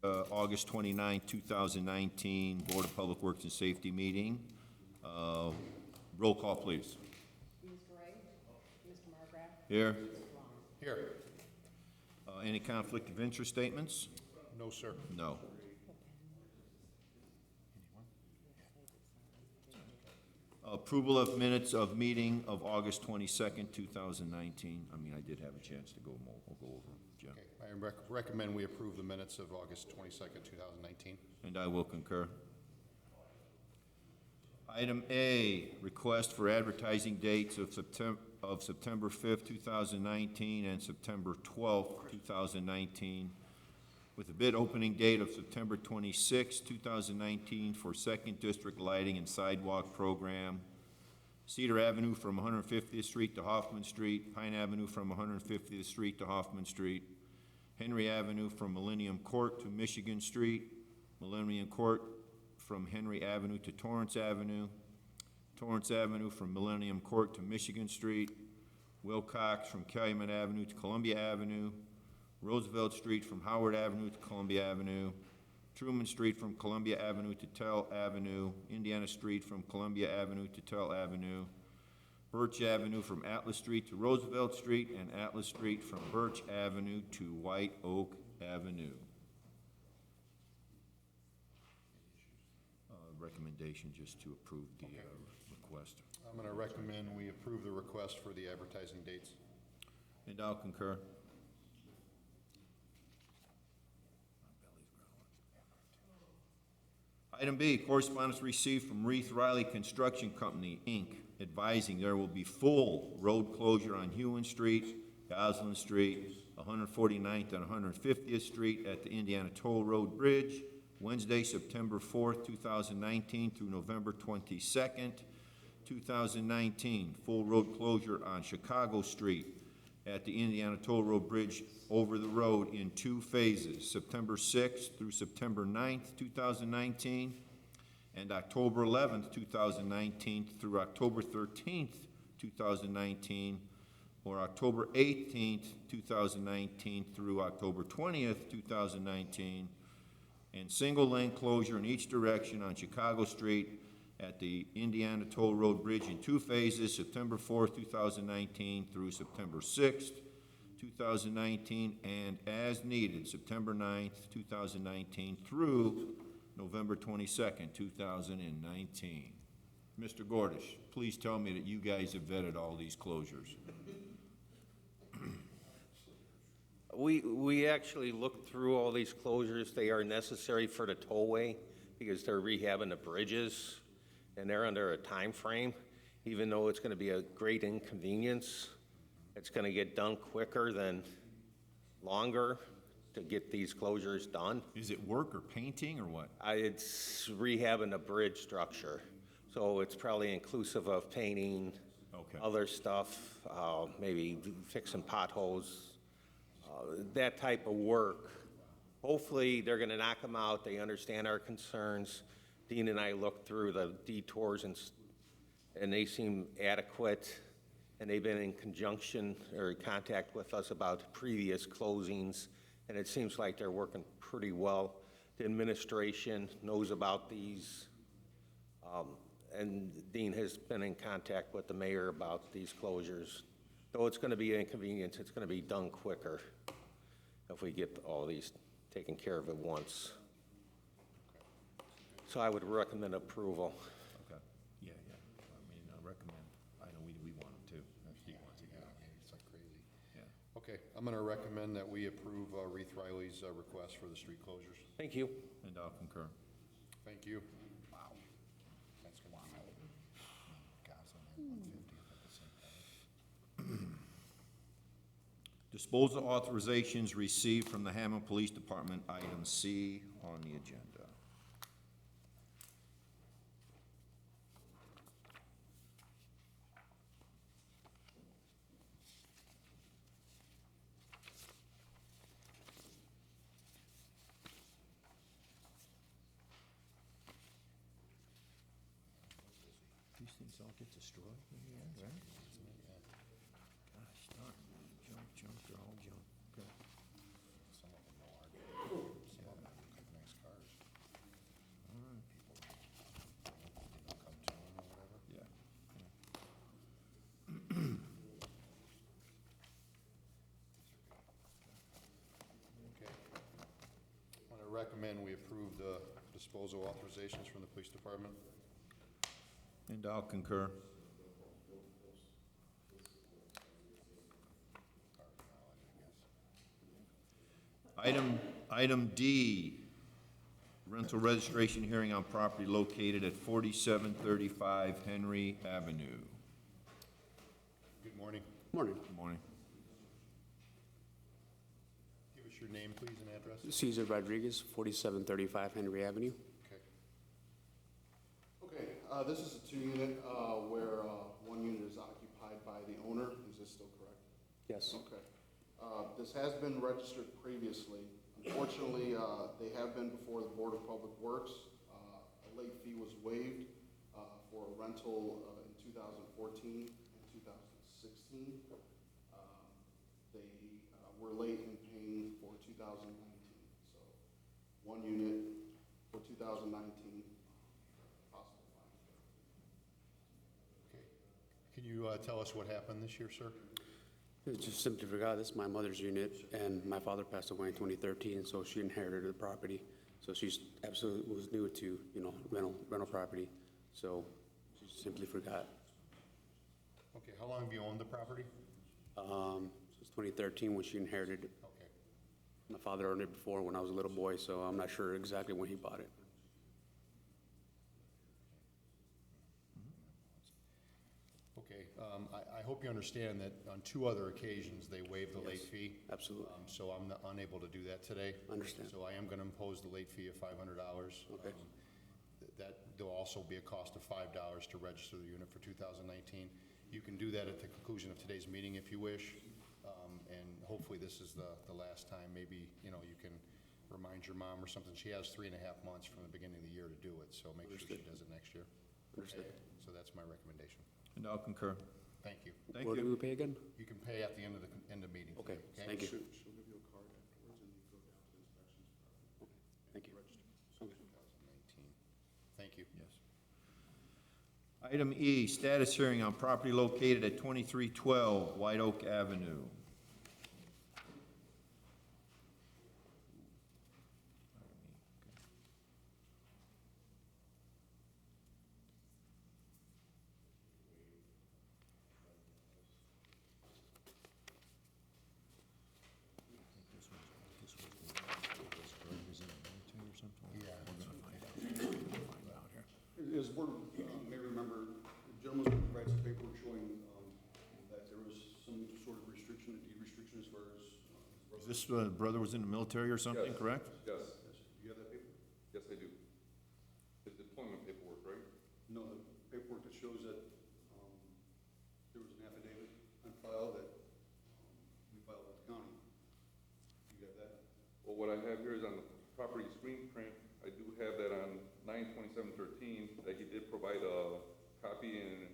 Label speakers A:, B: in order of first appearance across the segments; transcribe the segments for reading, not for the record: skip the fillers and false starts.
A: August 29, 2019, Board of Public Works and Safety meeting. Roll call, please.
B: Mr. Ray? Mr. Margraf?
A: Here.
B: Mr. Long?
C: Here.
A: Any conflict of interest statements?
C: No, sir.
A: No. Approval of minutes of meeting of August 22nd, 2019. I mean, I did have a chance to go more. We'll go over them, Jim.
C: Okay, I recommend we approve the minutes of August 22nd, 2019.
A: And I will concur. Item A, request for advertising dates of September 5th, 2019 and September 12th, 2019, with a bid opening date of September 26, 2019 for Second District Lighting and Sidewalk Program. Cedar Avenue from 150th Street to Hoffman Street, Pine Avenue from 150th Street to Hoffman Street, Henry Avenue from Millennium Court to Michigan Street, Millennium Court from Henry Avenue to Torrance Avenue, Torrance Avenue from Millennium Court to Michigan Street, Wilcox from Calumet Avenue to Columbia Avenue, Roosevelt Street from Howard Avenue to Columbia Avenue, Truman Street from Columbia Avenue to Tell Avenue, Indiana Street from Columbia Avenue to Tell Avenue, Birch Avenue from Atlas Street to Roosevelt Street, and Atlas Street from Birch Avenue to White Oak Avenue. Recommendation just to approve the request.
C: I'm going to recommend we approve the request for the advertising dates.
A: And I'll concur. Item B, correspondence received from Reith Riley Construction Company, Inc., advising there will be full road closure on Hewen Street, Goslin Street, 149th and 150th Street at the Indiana Toll Road Bridge, Wednesday, September 4th, 2019 through November 22nd, 2019. Full road closure on Chicago Street at the Indiana Toll Road Bridge over the road in 2 phases, September 6th through September 9th, 2019, and October 11th, 2019 through October 13th, 2019, or October 18th, 2019 through October 20th, 2019, and single lane closure in each direction on Chicago Street at the Indiana Toll Road Bridge in 2 phases, September 4th, 2019 through September 6th, 2019, and as needed, September 9th, 2019 through November 22nd, 2019. Mr. Gordish, please tell me that you guys have vetted all these closures.
D: We actually looked through all these closures. They are necessary for the tollway because they're rehabbing the bridges and they're under a time frame. Even though it's going to be a great inconvenience, it's going to get done quicker than longer to get these closures done.
A: Is it work or painting or what?
D: It's rehabbing a bridge structure. So it's probably inclusive of painting,
A: Okay.
D: other stuff, maybe fixing potholes, that type of work. Hopefully, they're gonna knock them out. They understand our concerns. Dean and I looked through the detours and they seem adequate. And they've been in conjunction or contact with us about previous closings. And it seems like they're working pretty well. The administration knows about these. And Dean has been in contact with the mayor about these closures. Though it's gonna be an inconvenience, it's gonna be done quicker if we get all these taken care of at once. So I would recommend approval.
A: Okay. Yeah. I mean, I recommend. I know we want them too. He wants it.
C: It's like crazy.
A: Yeah.
C: Okay, I'm going to recommend that we approve Reith Riley's request for the street closures.
D: Thank you.
A: And I'll concur.
C: Thank you. Wow. That's going to be Goslin and 150th at the same time.
A: Disposal authorizations received from the Hammond Police Department, item C on the agenda. These things all get destroyed in the end, right? Gosh darn, junk, they're all junk. Okay.
C: Some of them are. Some of them recommend we approve the disposal authorizations from the police department.
A: And I'll concur. Item D, rental registration hearing on property located at 4735 Henry Avenue.
C: Good morning.
E: Morning.
A: Good morning.
C: Give us your name, please, and address.
E: Cesar Rodriguez, 4735 Henry Avenue.
C: Okay.
F: Okay, this is a two-unit, where, one unit is occupied by the owner. Is this still correct?
E: Yes.
F: Okay. This has been registered previously. Unfortunately, they have been before the Board of Public Works. A late fee was waived, for a rental, in 2014 and 2016. They, were late in paying for 2019, so one unit for 2019, possible fine.
C: Okay. Can you tell us what happened this year, sir?
E: It was just simply forgot, this is my mother's unit, and my father passed away in 2013, so she inherited the property. So she's absolutely was new to, rental property, so she simply forgot.
C: Okay, how long have you owned the property?
E: Since 2013 when she inherited it.
C: Okay.
E: My father owned it before when I was a little boy, so I'm not sure exactly when he bought it.
C: Okay, I hope you understand that on 2 other occasions, they waived the late
E: Yes,
C: fee.
E: absolutely.
C: So I'm unable to do that today.
E: Understand.
C: So I am gonna impose the late fee of $500.
E: Okay.
C: There'll also be a cost of $5 to register the unit for 2019. You can do that at the conclusion of today's meeting if you wish. And hopefully this is the last time. Maybe, you can remind your mom or something. She has 3.5 months from the beginning of the year to do it, so make sure she does it next year.
E: Understood.
C: Okay? So that's my recommendation.
A: And I'll concur.
C: Thank you.
A: Thank
E: What do
A: you.
E: we pay again?
C: You can pay at the end of meeting.
E: Okay, thank you.
F: She'll give you a card afterwards, and you go down to the inspections department.
E: Thank you. Okay.
C: 2019. Thank you.
A: Yes. Item E, status hearing on property located at 2312 White Oak Avenue.
F: As the board may remember, the gentleman provided some paperwork showing that there was some sort of restriction, a deed restriction as far as.
A: Is this brother was in the military or something,
G: Yes.
A: correct?
G: Yes,
F: Do you have that paper?
G: yes, I do. It's deployment paperwork, right?
F: No, the paperwork that shows that there was an affidavit on file that we filed with the county. Do you have that?
G: Well, what I have here is on the property screen print, I do have that on 9/27/13, that he did provide a copy and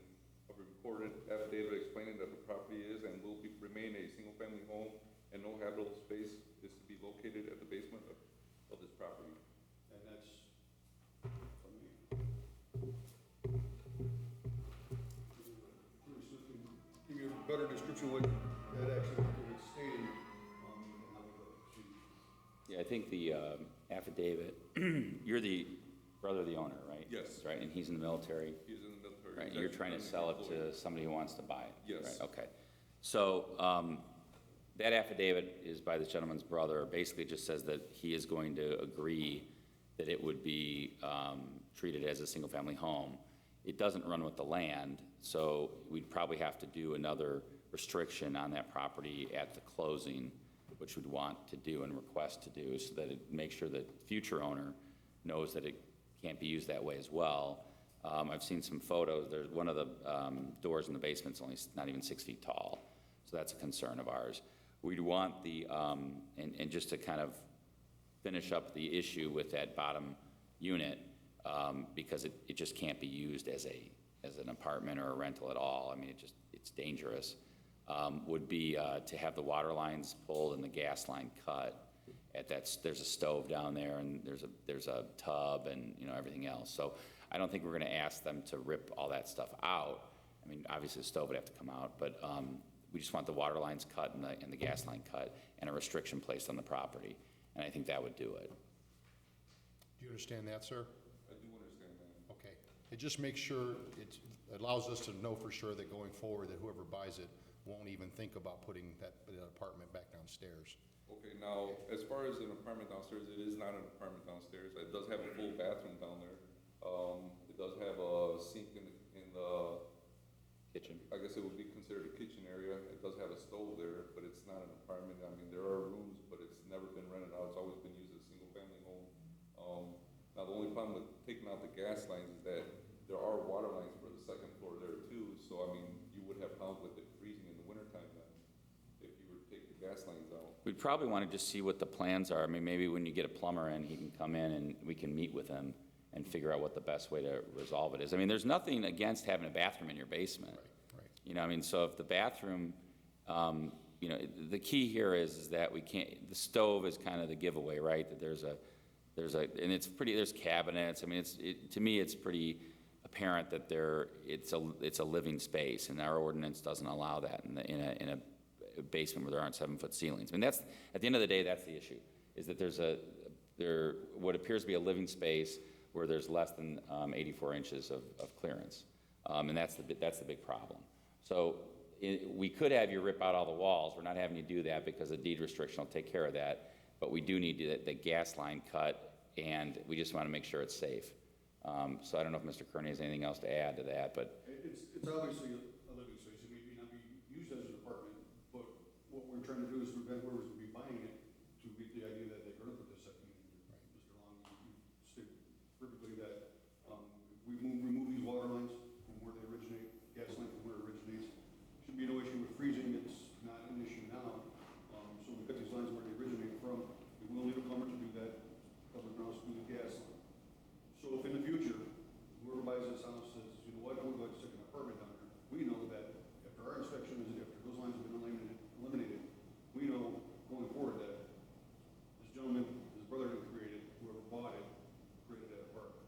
G: a recorded affidavit explaining that the property is and will remain a single-family home and no habitable space is to be located at the basement of this property.
F: And that's, from me. Give you a better description of what that actually was stating, and how we go proceed.
H: Yeah, I think the affidavit, you're the brother of the owner, right?
G: Yes.
H: Right, and he's in the military,
G: He's in the military.
H: right?
G: He's
H: You're
G: actually
H: trying to
G: currently
H: sell it
G: employed.
H: to somebody who wants to buy it?
G: Yes.
H: Right, okay. So, that affidavit is by this gentleman's brother, basically just says that he is going to agree that it would be treated as a single-family home. It doesn't run with the land, so we'd probably have to do another restriction on that property at the closing, which we'd want to do and request to do, so that it makes sure that future owner knows that it can't be used that way as well. I've seen some photos. There's one of the doors in the basement's only not even 6 feet tall, so that's a concern of ours. We'd want the, and just to kind of finish up the issue with that bottom unit, because it just can't be used as an apartment or a rental at all. I mean, it's dangerous. Would be to have the water lines pulled and the gas line cut. There's a stove down there, and there's a tub and, everything else. So I don't think we're gonna ask them to rip all that stuff out. I mean, obviously the stove would have to come out, but we just want the water lines cut and the gas line cut and a restriction placed on the property. And I think that would do it.
C: Do you understand that, sir?
G: I do understand that.
C: Okay. It just makes sure, it allows us to know for sure that going forward, that whoever buys it won't even think about putting that apartment back downstairs.
G: Okay, now, as far as an apartment downstairs, it is not an apartment downstairs. It does have a full bathroom down there. It does have a sink in the,
H: Kitchen.
G: I guess it would be considered a kitchen area. It does have a stove there, but it's not an apartment. I mean, there are rooms, but it's never been rented out. It's always been used as a single-family home. Now, the only problem with taking out the gas lines is that there are water lines for the second floor there too. So, I mean, you would have problems with it freezing in the wintertime then, if you were to take the gas lines out.
H: We'd probably want to just see what the plans are. I mean, maybe when you get a plumber in, he can come in and we can meet with him and figure out what the best way to resolve it is. I mean, there's nothing against having a bathroom in your basement.
C: Right.
H: You know, I mean, so if the bathroom, you know, the key here is that we can't, the stove is kind of the giveaway, right? That there's and it's pretty, there's cabinets. I mean, to me, it's pretty apparent that it's a living space, and our ordinance doesn't allow that in a basement where there aren't 7-foot ceilings. I mean, that's, at the end of the day, that's the issue, is that there's what appears to be a living space where there's less than 84 inches of clearance. And that's the big problem. So we could have you rip out all the walls. We're not having you do that because the deed restriction will take care of that. But we do need the gas line cut, and we just want to make sure it's safe. So I don't know if Mr. Kearney has anything else to add to that, but
I: It's obviously a living space. It may not be used as an apartment, but what we're trying to do is prevent whoever's going to be buying it to get the idea that they're going to put this second unit in. Mr. Long, you stated perfectly that we remove these water lines from where they originate, gas line from where it originates. Should be no issue with freezing. It's not an issue now. So we cut these lines where they originate from. We will need a plumber to do that. Public grounds to do the gas line. So if in the future, whoever buys this house says, you know what, I would like to stick an apartment down there, we know that after our inspection, after those lines have been eliminated, we know going forward that this gentleman, his brother that created, whoever bought it, created that apartment.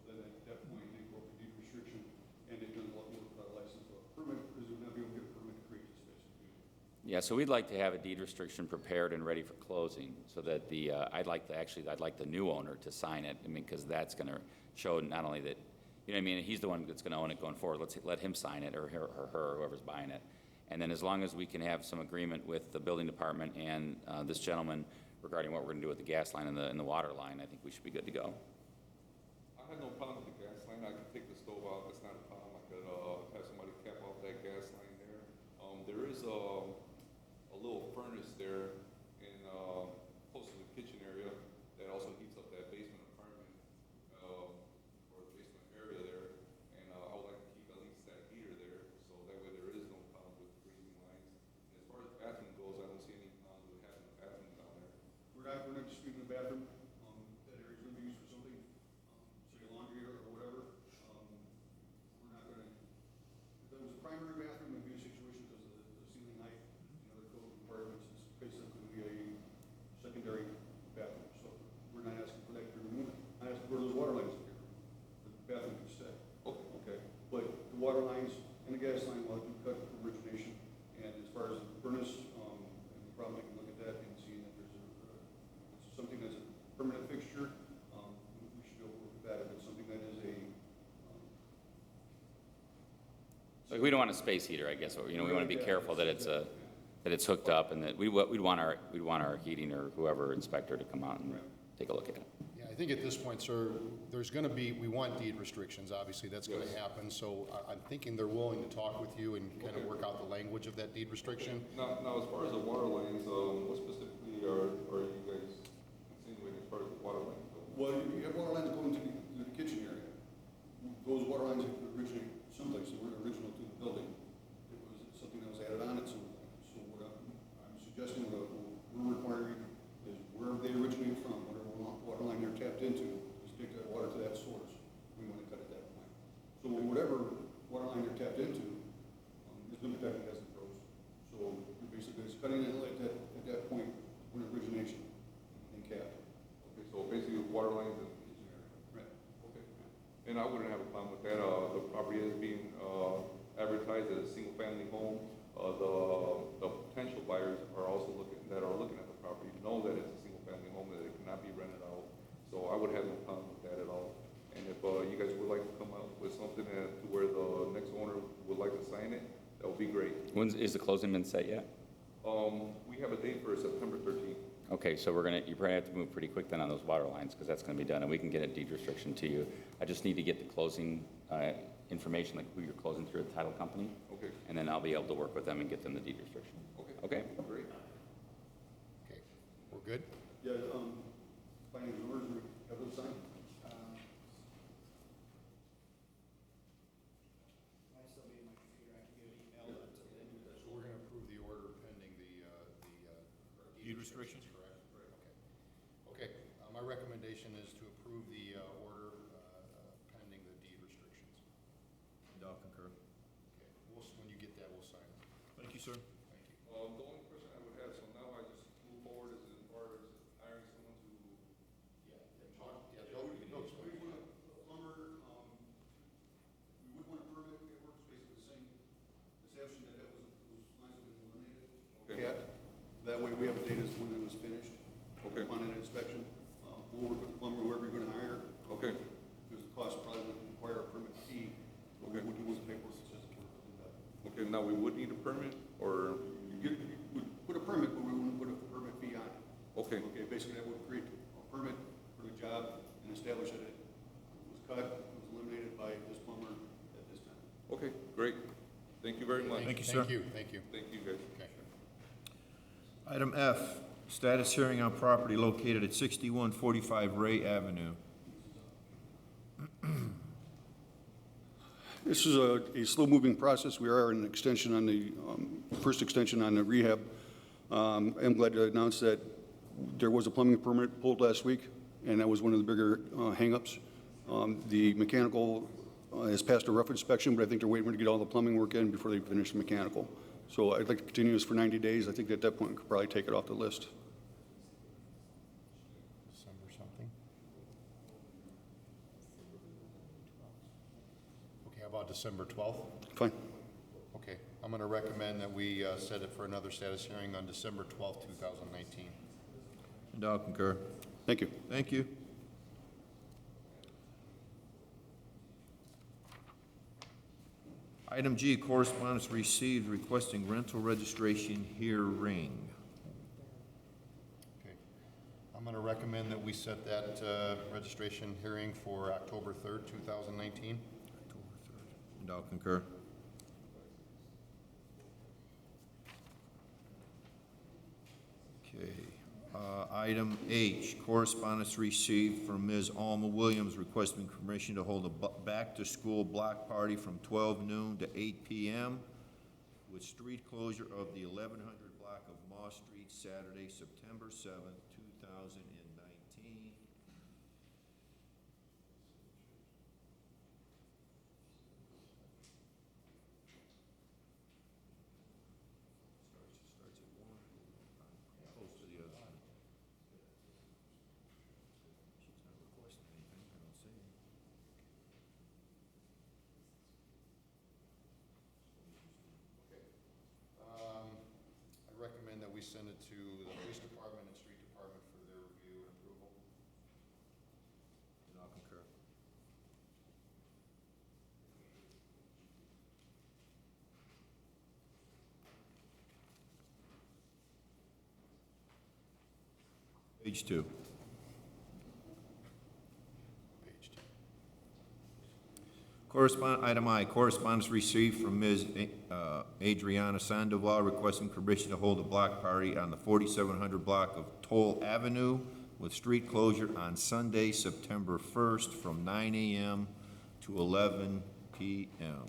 I: So then at that point, they broke the deed restriction, and they've done a lot more without a license or a permit, because they would not be able to get a permit to create this space.
H: yeah, so we'd like to have a deed restriction prepared and ready for closing, so that I'd like the new owner to sign it. I mean, because that's going to show not only that, you know what I mean, he's the one that's going to own it going forward. Let him sign it, or her, whoever's buying it. And then as long as we can have some agreement with the building department and this gentleman regarding what we're going to do with the gas line and the water line, I think we should be good to go.
G: I have no problem with the gas line. I can take the stove out. That's not a problem. I could have somebody cap off that gas line there. There is a little furnace there in close to the kitchen area that also heats up that basement apartment or the basement area there. And I would like to keep at least that heater there, so that way there is no problem with freezing lines. And as far as the bathroom goes, I don't see any problem with having a bathroom down there.
I: We're not disputing the bathroom. That area's gonna be used for something, say a laundry or whatever. We're not gonna, if that was a primary bathroom, it'd be a situation because of the ceiling height and other code requirements. It's basically gonna be a secondary bathroom. So we're not asking for that to be removed. I'm asking for those water lines to be removed. The bathroom can stay. Okay. But the water lines and the gas line will have to be cut for origination. And as far as the furnace, we probably can look at that and see that there's something that's a permanent fixture, we should be able to work with that. If it's something that is
H: So we don't want a space heater, I guess. You know, we want to be careful that it's hooked up, and that we'd want our heating or whoever inspector to come out and take a look at it.
C: Yeah, I think at this point, sir, there's going to be, we want deed restrictions, obviously, that's going to happen. So I'm thinking they're willing to talk with you and kind of work out the language of that deed restriction.
G: Now, as far as the water lines, what specifically are you guys insinuating as far as the water lines go?
I: well, you have water lines going to the kitchen area. Those water lines originate someplace, they weren't original to the building. It was something that was added on at some point. So what I'm suggesting, what we're requiring is wherever they originate from, whatever water line they're tapped into, is take that water to that source. We want to cut at that point. So whatever water line they're tapped into is going to be protected as it grows. So you're basically just cutting it like that at that point when origination and capped.
G: Okay, so basically water lines in the kitchen area.
I: Right.
G: Okay. And I wouldn't have a problem with that. The property is being advertised as a single-family home. The potential buyers are also looking at the property, know that it's a single-family home, that it cannot be rented out. So So I would have no problem with that at all. And if, you guys would like to come out with something to where the next owner would like to sign it, that would be great.
H: Is the closing been set yet?
G: We have a date for September 13th.
H: Okay, so you're gonna have to move pretty quick then on those water lines, because that's gonna be done, and we can get a deed restriction to you. I just need to get the closing, information, like who you're closing through the title company.
G: Okay.
H: And then I'll be able to work with them and get them the deed restriction. Okay?
G: Great.
C: Okay, we're good?
I: Yeah, finding the orders, we have those signed?
C: So we're gonna approve the order pending the
A: Deed restrictions?
C: Correct? Okay, my recommendation is to approve the order pending the deed restrictions.
A: And I'll concur.
C: Okay, when you get that, we'll sign it.
A: Thank you, sir.
C: Thank you.
G: The only question I would have, so now I just move forward as far as hiring someone to,
I: We want a plumber, we would want a permit, it works basically the same, exception that those lines have been eliminated.
G: Okay.
I: Yeah, that way we have a date as to when it was finished.
G: Okay.
I: On an inspection, we'll work with the plumber, whoever you're gonna hire,
G: okay,
I: because the cost probably would require a permit fee. But we
G: Okay.
I: would do with the paperwork, it's just do that.
G: okay, now we would need a permit, or,
I: You would put a permit, but we wouldn't put a permit fee on it.
G: okay,
I: Okay, basically that would create a permit for the job and establish that it was cut, it was eliminated by this plumber at this time.
G: okay, great. Thank you very much.
A: Thank you, sir.
C: Thank you, thank you.
G: Thank you, guys.
C: Okay.
A: Item F, status hearing on property located at 6145 Ray Avenue.
I: This is a slow-moving process. We are an extension on the, first extension on the rehab. I'm glad to announce that there was a plumbing permit pulled last week, and that was one of the bigger hangups. The mechanical has passed a rough inspection, but I think they're waiting to get all the plumbing work in before they finish the mechanical. So I'd like to continue this for 90 days. I think at that point, we could probably take it off the list.
C: December something? Okay, how about December 12th?
I: Fine.
C: Okay, I'm gonna recommend that we set it for another status hearing on December 12th, 2019.
A: And I'll concur.
I: Thank you.
A: Thank you. Item G, correspondence received requesting rental registration hearing.
C: Okay, I'm gonna recommend that we set that registration hearing for October 3rd, 2019.
A: And I'll concur. Okay. Item H, correspondence received from Ms. Alma Williams requesting permission to hold a back-to-school block party from 12 noon to 8 p.m. with street closure of the 1100 block of Moss Street, Saturday, September 7th, 2019. Starts at 1, close to the other one. She's not requesting anything, I don't see it.
C: I recommend that we send it to the police department and street department for their review and approval.
A: And I'll concur. Page 2.
C: Page 2.
A: Item I, correspondence received from Ms. Adriana Sandoval requesting permission to hold a block party on the 4700 block of Toll Avenue with street closure on Sunday, September 1st from 9 a.m. to 11 p.m. Okay,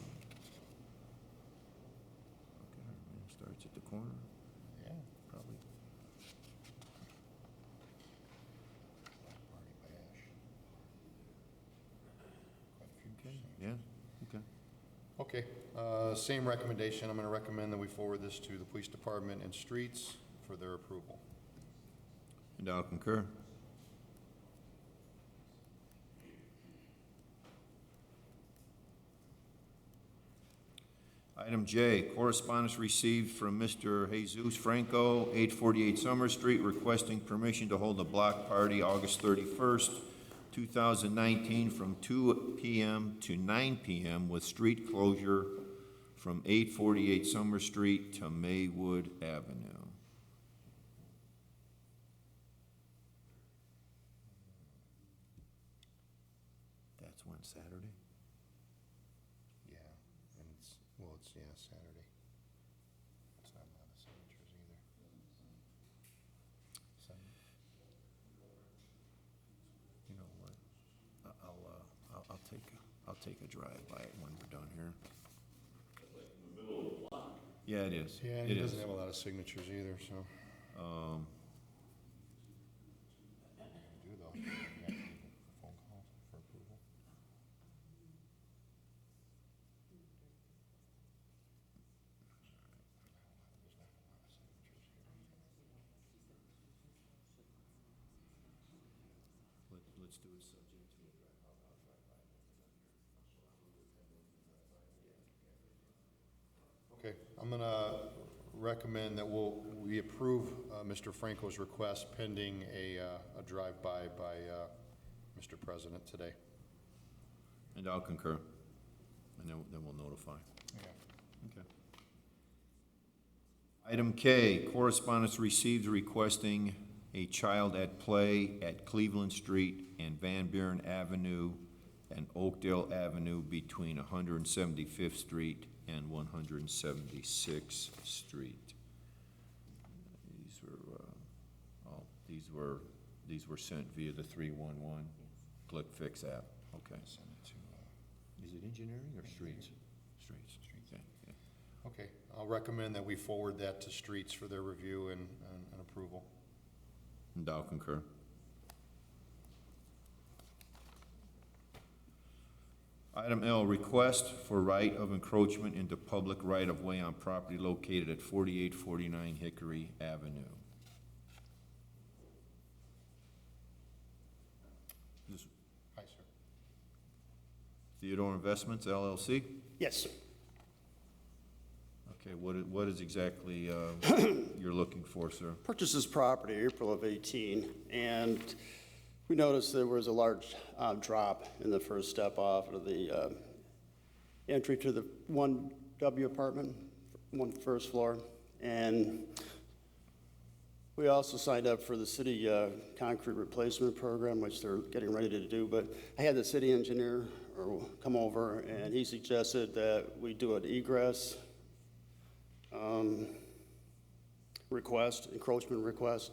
A: starts at the corner,
C: Yeah.
A: probably.
C: Party bash. Quite a few
A: Okay,
C: percent.
A: yeah, okay.
C: Okay, same recommendation. I'm gonna recommend that we forward this to the police department and streets for their approval.
A: And I'll concur. Item J, correspondence received from Mr. Jesus Franco, 848 Summer Street, requesting permission to hold a block party August 31st, 2019, from 2 p.m. to 9 p.m. with street closure from 848 Summer Street to Maywood Avenue. That's one Saturday?
C: Yeah, and it's, well, it's, yeah, Saturday. It's not a lot of signatures either.
A: You know what? I'll take a drive by it when we're done here. Yeah, it is.
C: Yeah,
A: It
C: he
A: is.
C: doesn't have a lot of signatures either, so. Do though. Yeah, phone call for approval.
A: Let's do it subject to a drive. I'll drive by it.
C: Okay, I'm gonna recommend that we approve Mr. Franco's request pending a drive-by by Mr. President today.
A: And I'll concur. And then we'll notify.
C: Yeah.
A: Okay. Item K, correspondence received requesting a child at play at Cleveland Street and Van Buren Avenue and Oakdale Avenue between 175th Street and 176th Street. These were sent via the 311 Click Fix app. Okay.
C: Send it to,
A: Is it engineering or streets? Streets. Okay, yeah.
C: okay, I'll recommend that we forward that to Streets for their review and approval.
A: And I'll concur. Item L, request for right of encroachment into public right-of-way on property located at 4849 Hickory Avenue. This
C: Hi, sir.
A: Theodore Investments LLC?
J: Yes, sir.
A: Okay, what is exactly you're looking for, sir?
J: Purchased this property April of 18, and we noticed there was a large drop in the first step off of the entry to the 1W apartment, first floor. And we also signed up for the city concrete replacement program, which they're getting ready to do. But I had the city engineer come over, and he suggested that we do an egress request, encroachment request.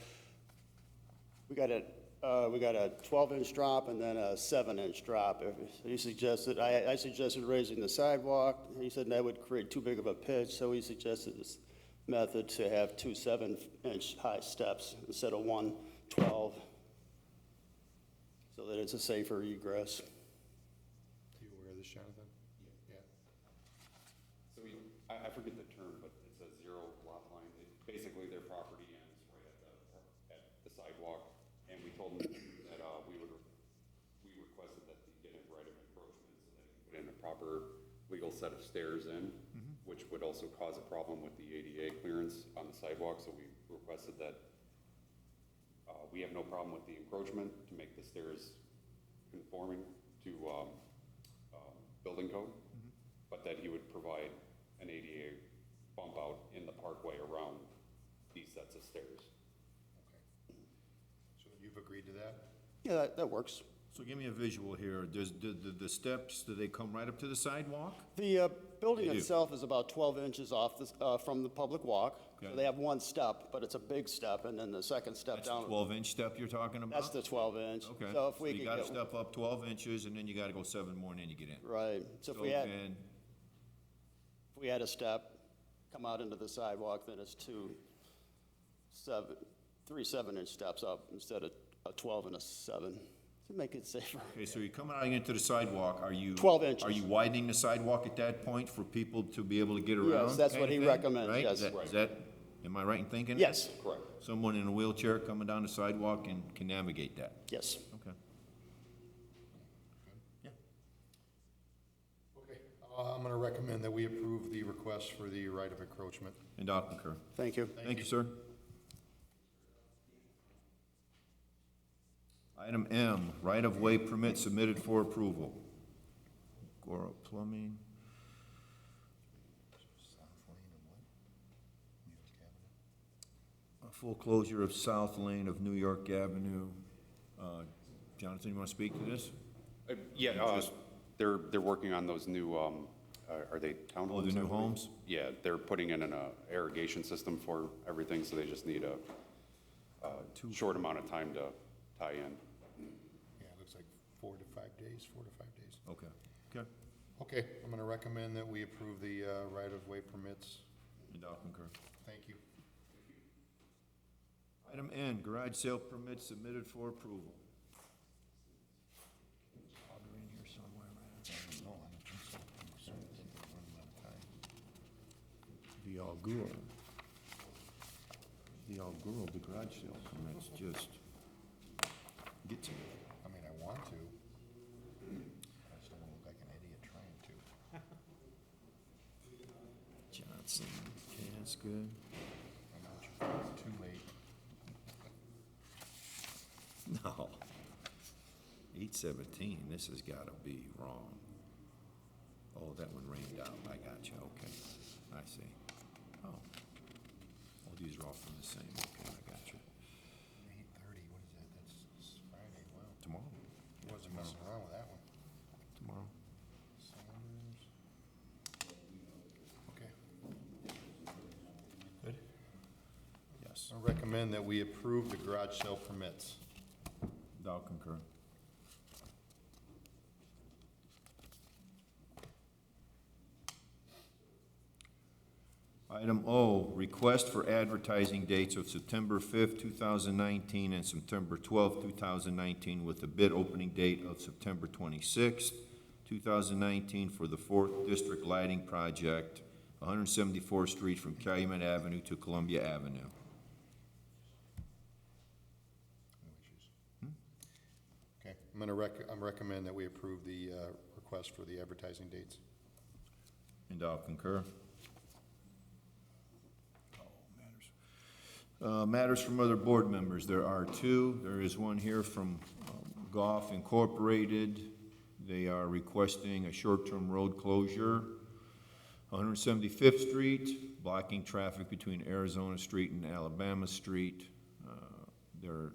J: We got a 12-inch drop and then a 7-inch drop. He suggested, I suggested raising the sidewalk. He said that would create too big of a pitch, so he suggested this method to have 2 7-inch high steps instead of 1 12, so that it's a safer egress.
C: Are you aware of this, Jonathan? Yeah.
K: So I forget the term, but it's a zero lot line. Basically, their property ends right at the sidewalk, and we told them that we requested that they get a right of encroachment so that they put in a proper legal set of stairs in, which would also cause a problem with the ADA clearance on the sidewalk. So we requested that we have no problem with the encroachment to make the stairs conforming to building code, but that he would provide an ADA bump out in the parkway around these sets of stairs.
C: Okay. So you've agreed to that?
J: Yeah, that works.
A: So give me a visual here. The steps, do they come right up to the sidewalk?
J: The building
A: They do.
J: itself is about 12 inches off from the public walk. So
A: Okay.
J: they have one step, but it's a big step, and then the second step
A: That's the
J: down.
A: 12-inch step you're talking about?
J: That's the 12-inch.
A: Okay,
J: So if we
A: you
J: could
A: gotta
J: get,
A: step up 12 inches, and then you gotta go 7 more, and then you get in.
J: right, so if we had a step come out into the sidewalk, then it's 3 7-inch steps up instead of a 12 and a 7, to make it safer.
A: Okay, so you're coming out into the sidewalk, are you?
J: 12 inches.
A: Are you widening the sidewalk at that point for people to be able to get around?
J: Yes, that's what
A: kind of
J: he
A: thing,
J: recommends,
A: right?
J: yes.
A: Is that, am I right in thinking?
J: Yes,
K: Correct.
A: Someone in a wheelchair coming down the sidewalk can navigate that?
J: yes.
A: Okay.
C: Okay. I'm gonna recommend that we approve the request for the right of encroachment.
A: And I'll concur.
J: Thank you.
A: Thank you, sir. Item M, right-of-way permit submitted for approval. Gora Plumbing. A full closure of South Lane of New York Avenue. Jonathan, you want to speak to this?
K: Yeah, they're working on those new, are they townhomes?
A: Oh, the new
K: I believe?
A: homes?
K: Yeah, they're putting in an irrigation system for everything, so they just need a short amount of time to tie in.
C: Yeah, it looks like 4 to 5 days, 4 to 5 days.
A: Okay. Okay.
C: Okay, I'm gonna recommend that we approve the right-of-way permits.
A: And I'll concur.
C: Thank you.
A: Item N, garage sale permit submitted for approval. The Algora. The garage sale permits just get to me.
C: I mean, I want to. I just don't wanna look like an idiot trying to.
A: Johnson, okay, that's good.
C: I know what you're doing, it's too late.
A: No. 817, this has gotta be wrong. Oh, that one rained out, I got you, okay, I see. Oh, these are all from the same, okay, I got you.
C: 8:30, what is that? That's Friday, wow.
A: Tomorrow,
C: He wasn't messing around with that one.
A: tomorrow.
C: Sanders. Okay. Good.
A: Yes.
C: I recommend that we approve the garage sale permits.
A: I'll concur. Item O, request for advertising dates of September 5th, 2019 and September 12th, 2019 with a bid opening date of September 26th, 2019 for the 4th District Lighting Project, 174th Street from Calumet Avenue to Columbia Avenue.
C: No issues. Okay, I'm recommend that we approve the request for the advertising dates.
A: And I'll concur. Matters from other board members. There are two. There is one here from Goff Incorporated. They are requesting a short-term road closure, 175th Street, blocking traffic between Arizona Street and Alabama Street. They're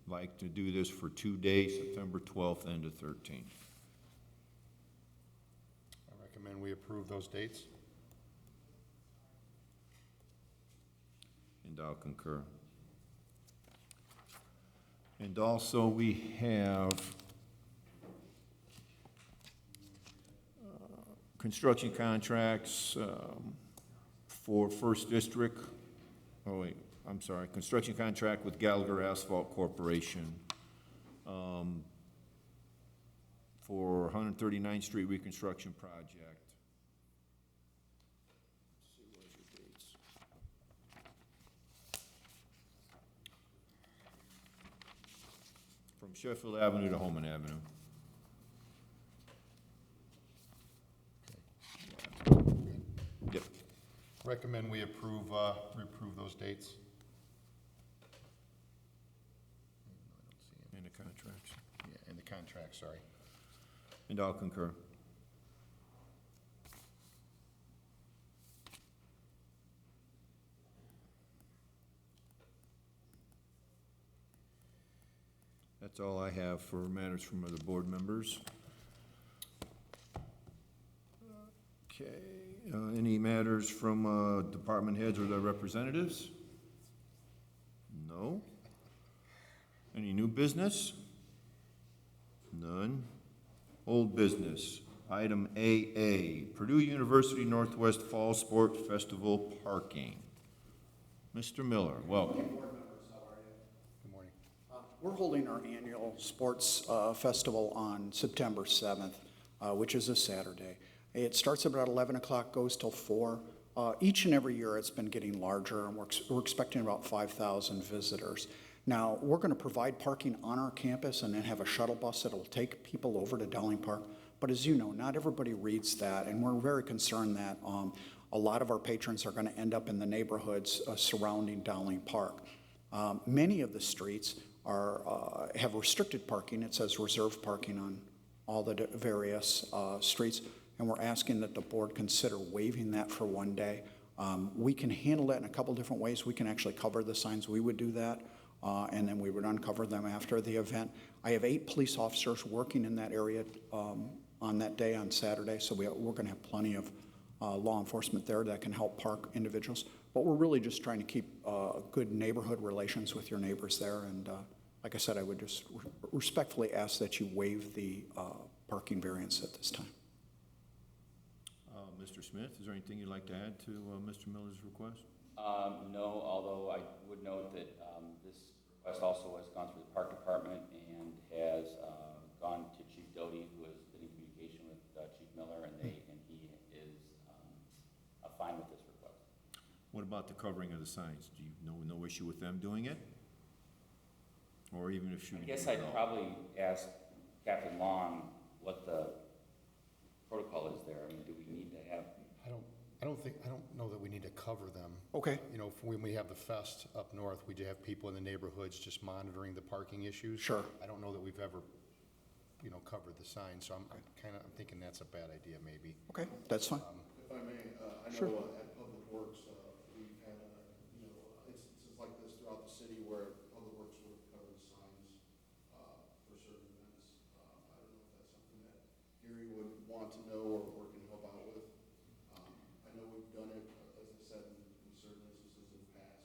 A: like to do this for 2 days, September 12th and the 13th.
C: I recommend we approve those dates.
A: And I'll concur. And also, we have construction contracts for First District. Oh, wait, I'm sorry. Construction contract with Gallagher Asphalt Corporation for 139th Street reconstruction project. From Sheffield Avenue to Holman Avenue. Yep.
C: Recommend we approve those dates.
A: In the contracts.
C: Yeah, in the contract, sorry.
A: And I'll concur. That's all I have for matters from other board members. Okay, any matters from department heads or their representatives? No. Any new business? None. Old business. Item AA, Purdue University Northwest Fall Sport Festival parking. Mr. Miller, welcome.
C: Good morning.
L: We're holding our annual sports festival on September 7th, which is a Saturday. It starts about 11 o'clock, goes till 4. Each and every year it's been getting larger, and we're expecting about 5,000 visitors. Now, we're going to provide parking on our campus and then have a shuttle bus that will take people over to Dowling Park. But as you know, not everybody reads that, and we're very concerned that a lot of our patrons are going to end up in the neighborhoods surrounding Dowling Park. Many of the streets have restricted parking. It says reserved parking on all the various streets, and we're asking that the board consider waiving that for one day. We can handle that in a couple different ways. We can actually cover the signs. We would do that, and then we would uncover them after the event. I have 8 police officers working in that area on that day, on Saturday, so we're going to have plenty of law enforcement there that can help park individuals. But we're really just trying to keep good neighborhood relations with your neighbors there. And like I said, I would just respectfully ask that you waive the parking variance at this time.
A: Mr. Smith, is there anything you'd like to add to Mr. Miller's request?
H: No, although I would note that this request also has gone through the park department and has gone to Chief Doty, who has been in communication with Chief Miller, and he is fine with this request.
A: What about the covering of the signs? Do you no issue with them doing it? Or even if shooting?
H: I guess I'd probably ask Captain Long what the protocol is there. I mean, do we need to have?
C: I don't know that we need to cover them.
L: Okay.
C: You know, when we have the fest up north, we do have people in the neighborhoods just monitoring the parking issues.
L: Sure.
C: I don't know that we've ever, covered the sign, so I'm thinking that's a bad idea, maybe.
L: Okay, that's fine.
F: If I may, I
L: Sure.
F: know at Public Works, we've had, instances like this throughout the city where Public Works would cover the signs for certain events. I don't know if that's something that Gary would want to know or can help out with. I know we've done it, as I said, in certain instances in the past.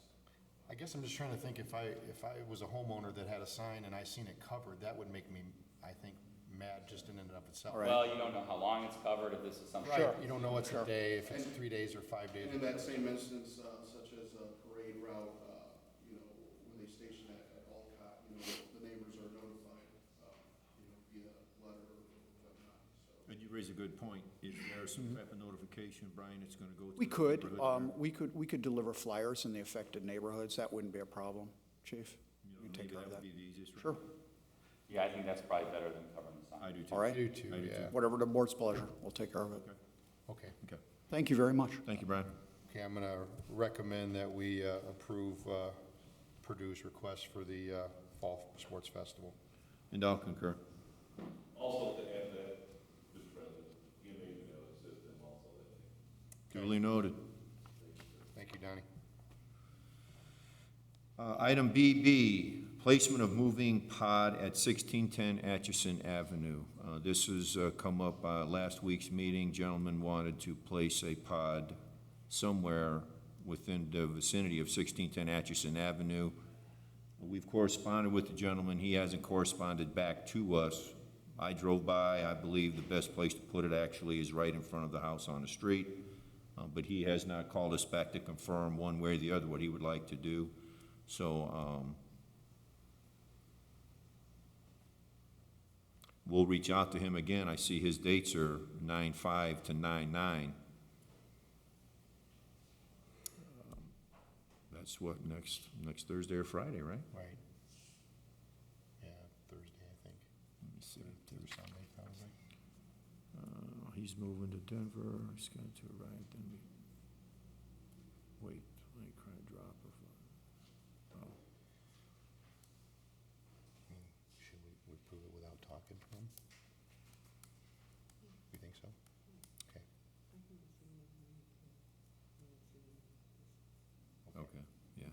C: I guess I'm just trying to think, if I was a homeowner that had a sign and I seen it covered, that would make me, I think, mad just in and of itself.
L: All right.
H: Well, you don't know how long it's covered, if this is something.
C: Right, you don't know it's a day, if it's 3 days or 5 days.
F: And in that same instance, such as a parade route, when they station at Alcott, the neighbors are notified, via letter or whatnot, so.
A: And you raise a good point. Is there some type of notification, Brian, it's gonna go to?
L: We
A: the
L: could,
A: neighborhood?
L: we could deliver flyers in the affected neighborhoods. That wouldn't be a problem, Chief. You can take
A: Maybe
L: care of
A: that
L: that.
A: would be the easiest. route.
L: Sure.
H: Yeah, I think that's probably better than covering the sign.
A: I do too.
L: All right.
C: I do too,
A: I do
C: yeah.
L: Whatever the board's pleasure, we'll take care of it.
C: Okay.
A: Okay.
L: Thank you very much.
A: Thank you, Brian.
C: Okay, I'm gonna recommend that we approve Purdue's request for the Fall Sports Festival.
A: And I'll concur.
M: Also to add that, Mr. President, you may even have a system also that.
A: Duly noted.
C: Thank you, Donnie.
A: Item BB, placement of moving pod at 1610 Atchison Avenue. This has come up last week's meeting. Gentleman wanted to place a pod somewhere within the vicinity of 1610 Atchison Avenue. We've corresponded with the gentleman. He hasn't corresponded back to us. I drove by. I believe the best place to put it actually is right in front of the house on the street. But he has not called us back to confirm one way or the other what he would like to do. So we'll reach out to him again. I see his dates are 9/5 to 9/9. That's what, next Thursday or Friday, right?
C: Right. Yeah, Thursday, I think.
A: Let me see.
C: Or Sunday, probably.
A: He's moving to Denver. He's got to arrive. Then wait. Let me try to drop it. Oh.
C: Should we approve it without talking to him? You think so? Okay.
A: Okay, yeah.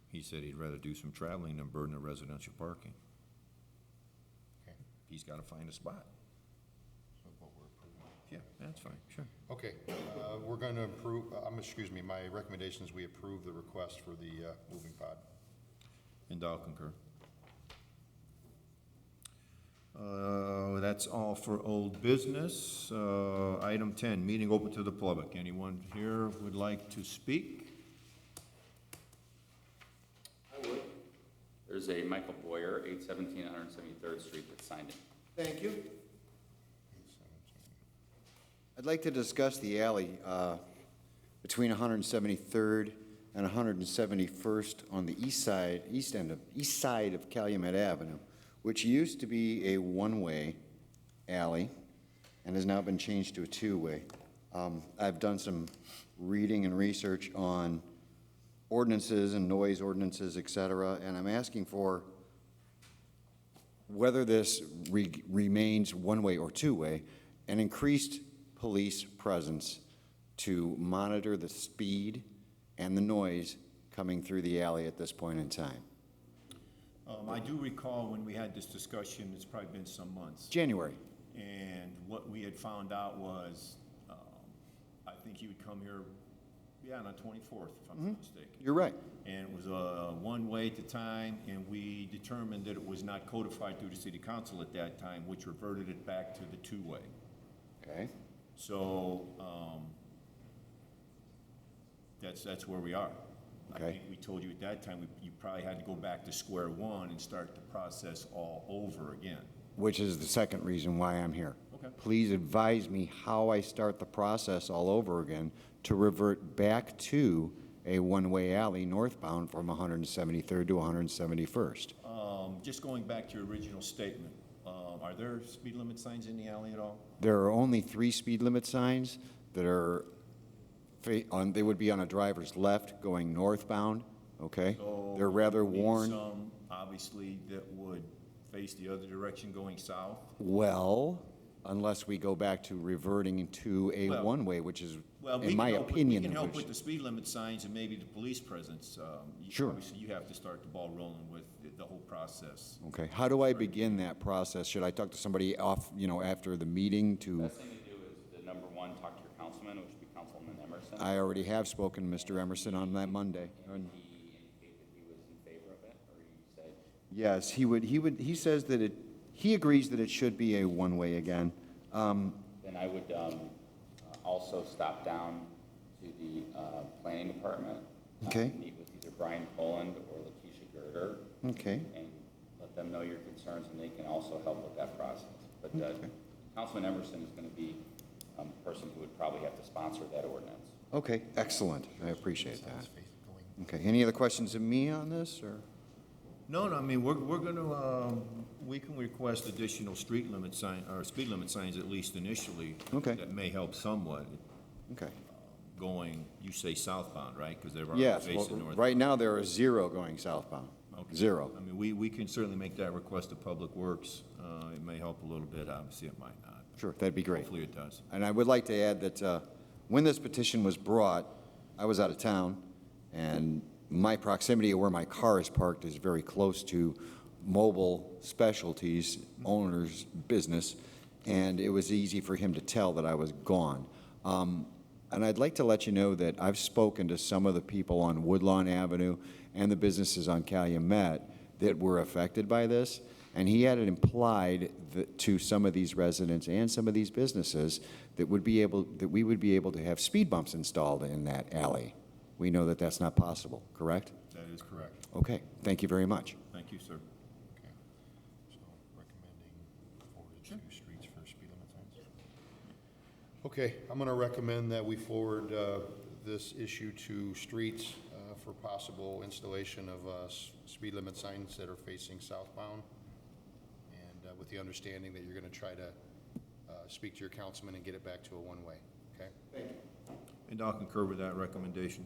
A: He said he'd rather do some traveling than burden the residential parking.
C: Okay.
A: He's got to find a spot.
C: So what we're approving.
A: Yeah, that's fine, sure.
C: Okay, we're going to approve, my recommendation is we approve the request for the moving pod.
A: And I'll concur. That's all for old business. Item 10, meeting open to the public. Anyone here would like to speak?
H: I would. There's a Michael Boyer, 817 173rd Street, that signed it.
N: Thank you. I'd like to discuss the alley between 173rd and 171st on the east side of Calumet Avenue, which used to be a one-way alley and has now been changed to a two-way. I've done some reading and research on ordinances and noise ordinances, et cetera, and I'm asking for whether this remains one-way or two-way, an increased police presence to monitor the speed and the noise coming through the alley at this point in time.
A: I do recall when we had this discussion, it's probably been some months.
N: January.
A: And what we had found out was, I think he would come here, on the 24th, if I'm not mistaken.
N: You're right.
A: And it was one way at the time, and we determined that it was not codified through the city council at that time, which reverted it back to the two-way.
N: Okay.
A: So, that's where we are. I
N: Okay.
A: think we told you at that time, you probably had to go back to square one and start the process all over again.
N: Which is the second reason why I'm here.
A: Okay.
N: Please advise me how I start the process all over again to revert back to a one-way alley northbound from 173rd to 171st.
A: Just going back to your original statement, are there speed limit signs in the alley at all?
N: There are only 3 speed limit signs that are, they would be on a driver's left going northbound, okay?
A: So
N: They're rather
A: you need
N: worn.
A: some, obviously, that would face the other direction going south.
N: Well, unless we go back to reverting to a
A: Well-
N: one-way, which is,
A: Well,
N: in my opinion,
A: we can help
N: which-
A: with the speed limit signs and maybe the police presence.
N: Sure.
A: Obviously, you have to start the ball rolling with the whole process.
N: Okay, how do I begin that process? Should I talk to somebody off, after the meeting to?
H: Best thing to do is the number one, talk to your councilman, which would be Councilman Emerson.
N: I already have spoken to Mr. Emerson on that Monday.
H: And he indicated he was in favor of it, or he said,
N: Yes, he says that he agrees that it should be a one-way again.
H: then I would also stop down to the planning department.
N: Okay.
H: Meet with either Brian Poland or Lakeisha Girder.
N: Okay,
H: And let them know your concerns, and they can also help with that process. But Councilman Emerson is going to be the person who would probably have to sponsor that ordinance.
N: okay, excellent, I appreciate that. Okay, any other questions of me on this, or?
A: No, I mean, we're gonna, we can request additional street limit sign, or speed limit signs at least initially.
N: Okay.
A: That may help somewhat,
N: Okay.
A: going, you say southbound, right? Because they're already
N: Yes, well,
A: facing north.
N: right now, there are 0 going southbound.
A: Okay.
N: 0.
A: I mean, we can certainly make that request to Public Works. It may help a little bit, obviously it might not.
N: Sure, that'd be great.
A: Hopefully it does.
N: And I would like to add that when this petition was brought, I was out of town, and my proximity of where my car is parked is very close to Mobile Specialties owner's business, and it was easy for him to tell that I was gone. And I'd like to let you know that I've spoken to some of the people on Woodlawn Avenue and the businesses on Calumet that were affected by this, and he had it implied that to some of these residents and some of these businesses that we would be able to have speed bumps installed in that alley. We know that that's not possible, correct?
A: That is correct.
N: Okay, thank you very much.
A: Thank you, sir.
C: Okay. So recommending forwarded to streets for speed limit signs? Okay, I'm going to recommend that we forward this issue to streets for possible installation of speed limit signs that are facing southbound, and with the understanding that you're going to try to speak to your councilman and get it back to a one-way, okay? Thank you.
A: And I'll concur with that recommendation.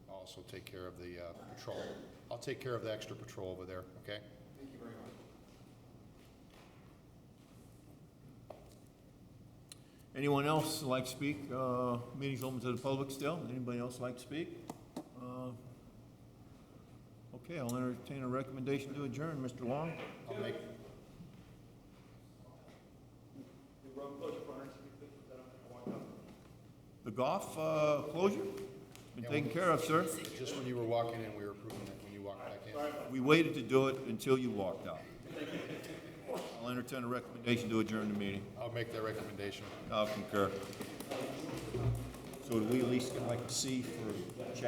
C: I'll also take care of the patrol. I'll take care of the extra patrol over there, okay? Thank you very much.
A: Anyone else like to speak? Meeting's open to the public still. Anybody else like to speak? Okay, I'll entertain a recommendation to adjourn. Mr. Long?
C: I'll make,
A: The golf closure? Been taken care of, sir.
C: just when you were walking in, we were approving it when you walked back in.
A: We waited to do it until you walked out. I'll entertain a recommendation to adjourn the meeting.
C: I'll make that recommendation.
A: I'll concur. So do we at least get like a C for chat?